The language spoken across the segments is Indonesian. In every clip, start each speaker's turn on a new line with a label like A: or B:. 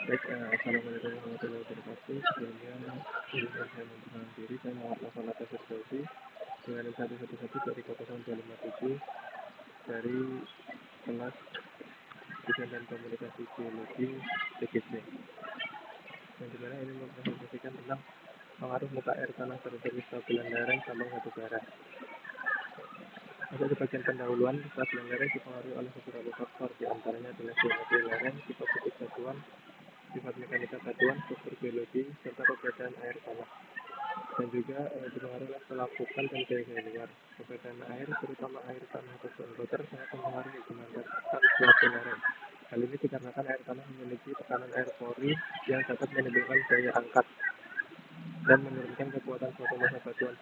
A: Baik, assalamualaikum warahmatullahi wabarakatuh. Sebelumnya, izinkan saya memperkenalkan diri. Saya Muhammad Novel Atta Firdausi dengan NIM 111 dari kelas Desain dan Komunikasi Geologi TGC. Yang dimana ini mempresentasikan tentang pengaruh muka air tanah terhadap kestabilan lereng tambang batu bara. Pada bagian pendahuluan, kestabilan lereng dipengaruhi oleh beberapa faktor, diantaranya adalah geometri lereng, sifat fisik satuan, sifat mekanika satuan, struktur geologi, serta keberadaan air tanah. Dan juga dipengaruhi oleh pelapukan dan gaya luar. Keberadaan air, terutama air tanah atau groundwater, sangat mempengaruhi kemanfaatan suatu lereng. Hal ini dikarenakan air tanah memiliki tekanan air pori yang dapat menimbulkan gaya angkat dan menurunkan kekuatan suatu massa batuan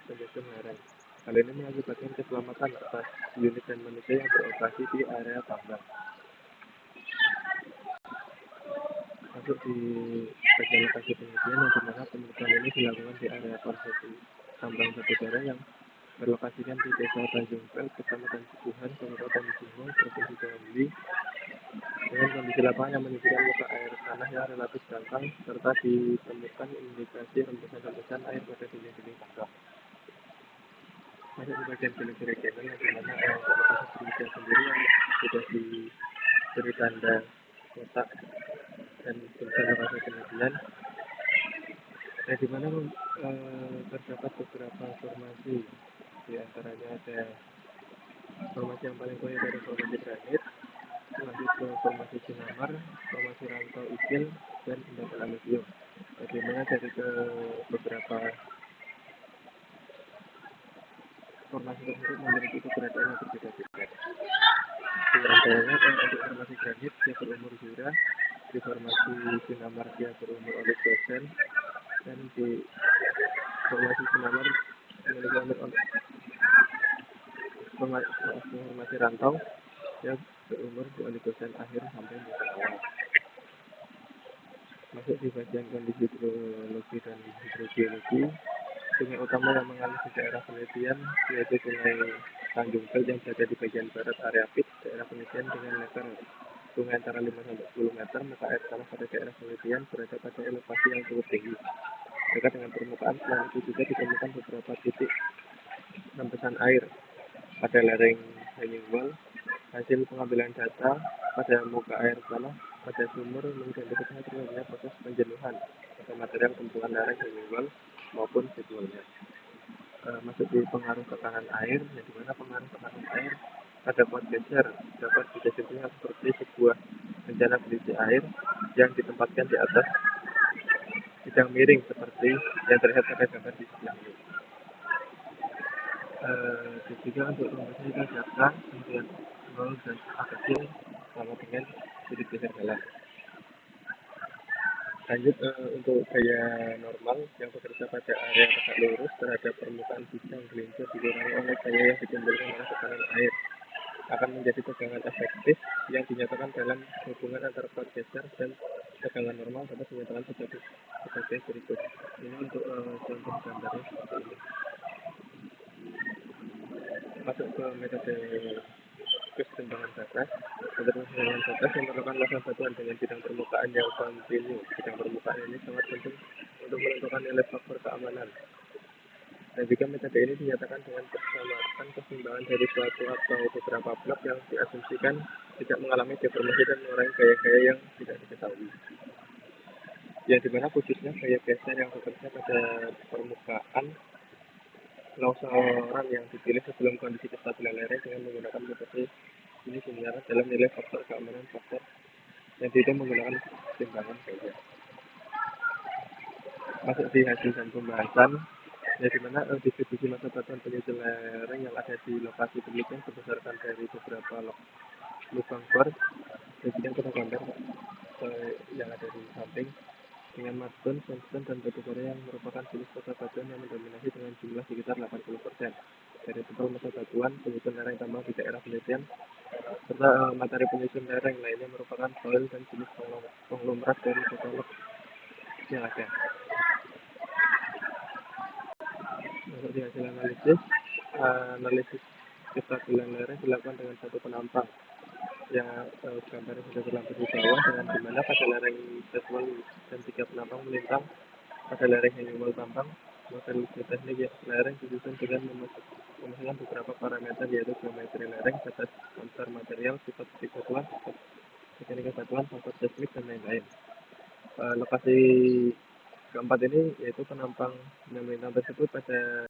A: penyusun lereng. Hal ini mengakibatkan keselamatan atas unit dan manusia yang beroperasi di area tambang. Masuk di bagian lokasi penelitian yang dimana penelitian ini dilakukan di area konsesi tambang batu bara yang berlokasikan di Desa Tanjung Pel, Kecamatan Cibuhan, Kabupaten Bungo, Provinsi Jambi, dengan kondisi lapangan yang menunjukkan muka air tanah yang relatif dangkal serta ditemukan indikasi rembesan-rembesan air pada dinding-dinding tambang. Masuk di bagian geologi regional yang dimana untuk lokasi penelitian sendiri yang sudah diberi tanda kotak dan tulisan lokasi penelitian, yang dimana terdapat beberapa formasi, di antaranya ada formasi yang paling banyak dari formasi granit, lanjut ke formasi sinamar, formasi rantau ikil, dan endapan aluvium. Bagaimana dari ke beberapa formasi tersebut memiliki keberadaan yang berbeda-beda. Di antaranya untuk formasi granit dia berumur jura, di formasi sinamar dia berumur oligosen, dan di formasi sinamar memiliki formasi rantau dia berumur di oligosen akhir sampai musim awal. Masuk di bagian kondisi hidrologi dan hidrogeologi, sungai utama yang mengalir di daerah penelitian yaitu Sungai Tanjung Pel yang berada di bagian barat area pit daerah penelitian dengan lebar sungai antara 5-10 meter. Maka air tanah pada daerah penelitian berada pada elevasi yang cukup tinggi dekat dengan permukaan. Selain itu juga ditemukan beberapa titik rembesan air pada lereng hanging wall. Hasil pengambilan data pada muka air tanah pada sumur mengidentifikasi terjadinya proses penjenuhan pada material bentukan lereng hanging wall maupun visualnya. Masuk di pengaruh tekanan air, yang dimana pengaruh tekanan air pada pot geser dapat dideskripsikan seperti sebuah bencana berisi air yang ditempatkan di atas bidang miring seperti yang terlihat pada gambar di sebelah ini. Juga untuk rumusnya kita siapkan kemudian 0 dan A kecil sama dengan titik geser dalam. Lanjut untuk gaya normal yang bekerja pada area tegak lurus terhadap permukaan bidang gelincir dikurangi oleh gaya yang ditimbulkan oleh tekanan air akan menjadi tegangan efektif yang dinyatakan dalam hubungan antara pot geser dan tegangan normal dapat dinyatakan sebagai berikut. Ini untuk contoh gambarnya seperti ini. Masuk ke metode kesetimbangan batas. Metode kesetimbangan batas yang merupakan lasan batuan dengan bidang permukaan yang kontinu. Bidang permukaan ini sangat penting untuk menentukan nilai faktor keamanan. Dan juga metode ini dinyatakan dengan persamaan keseimbangan dari suatu atau beberapa blok yang diasumsikan tidak mengalami deformasi dan mengurangi gaya-gaya yang tidak diketahui. Yang dimana khususnya gaya geser yang bekerja pada permukaan longsoran yang dipilih sebelum kondisi kestabilan lereng dengan menggunakan metode ini dinyatakan dalam nilai faktor keamanan faktor yang tidak menggunakan timbangan gaya. Masuk di hasil dan pembahasan, ya dimana distribusi massa batuan penyusun lereng yang ada di lokasi penelitian berdasarkan dari beberapa lubang bor. Jadi kita gambar yang ada di samping dengan mudstone, sandstone, dan batu bara yang merupakan jenis massa batuan yang mendominasi dengan jumlah sekitar 80% dari total massa batuan penyusun lereng tambang di daerah penelitian, serta materi penyusun lereng lainnya merupakan soil dan jenis konglomerat dari katalog yang ada. Untuk di hasil analisis kestabilan lereng dilakukan dengan satu penampang yang gambar yang sudah terlampir di bawah, dengan dimana pada lereng jadwal dan 3 penampang melintang pada lereng yang jadwal tampang. Model geoteknik lereng disusun dengan memasukkan beberapa parameter, yaitu geometri lereng, batas antar material, sifat batuan, sifat mekanika batuan, faktor seismik, dan lain-lain. Lokasi keempat ini yaitu penampang yang melintang tersebut pada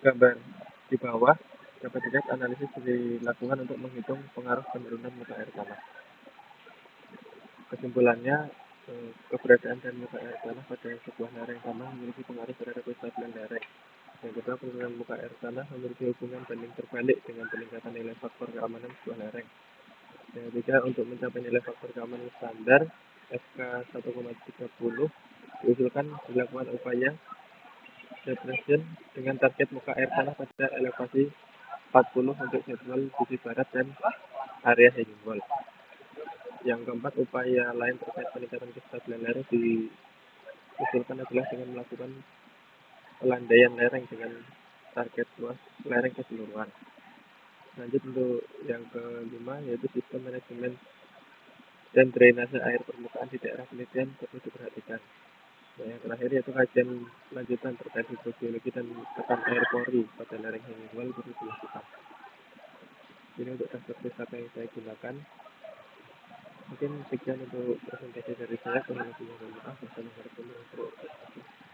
A: gambar di bawah dapat dilihat analisis dilakukan untuk menghitung pengaruh penurunan muka air tanah. Kesimpulannya, keberadaan dan muka air tanah pada sebuah lereng tambang memiliki pengaruh terhadap kestabilan lereng. Yang kedua, penurunan muka air tanah memiliki hubungan banding terbalik dengan peningkatan nilai faktor keamanan sebuah lereng. Yang ketiga, untuk mencapai nilai faktor keamanan standar FK 1,30 diusulkan dilakukan upaya depression dengan target muka air tanah pada elevasi 40 untuk jadwal sisi barat dan area hanging wall. Yang keempat, upaya lain terkait peningkatan kestabilan lereng diusulkan adalah dengan melakukan pelandaian lereng dengan target luas lereng keseluruhan. Lanjut untuk yang kelima, yaitu sistem manajemen dan drainase air permukaan di daerah penelitian perlu diperhatikan. Nah, yang terakhir yaitu kajian lanjutan terkait hidrogeologi dan tekan air pori pada lereng hanging wall perlu dilakukan. Ini untuk daftar pusaka yang saya gunakan. Mungkin sekian untuk presentasi dari saya. Kurang lebihnya mohon maaf. Wassalamualaikum warahmatullahi wabarakatuh.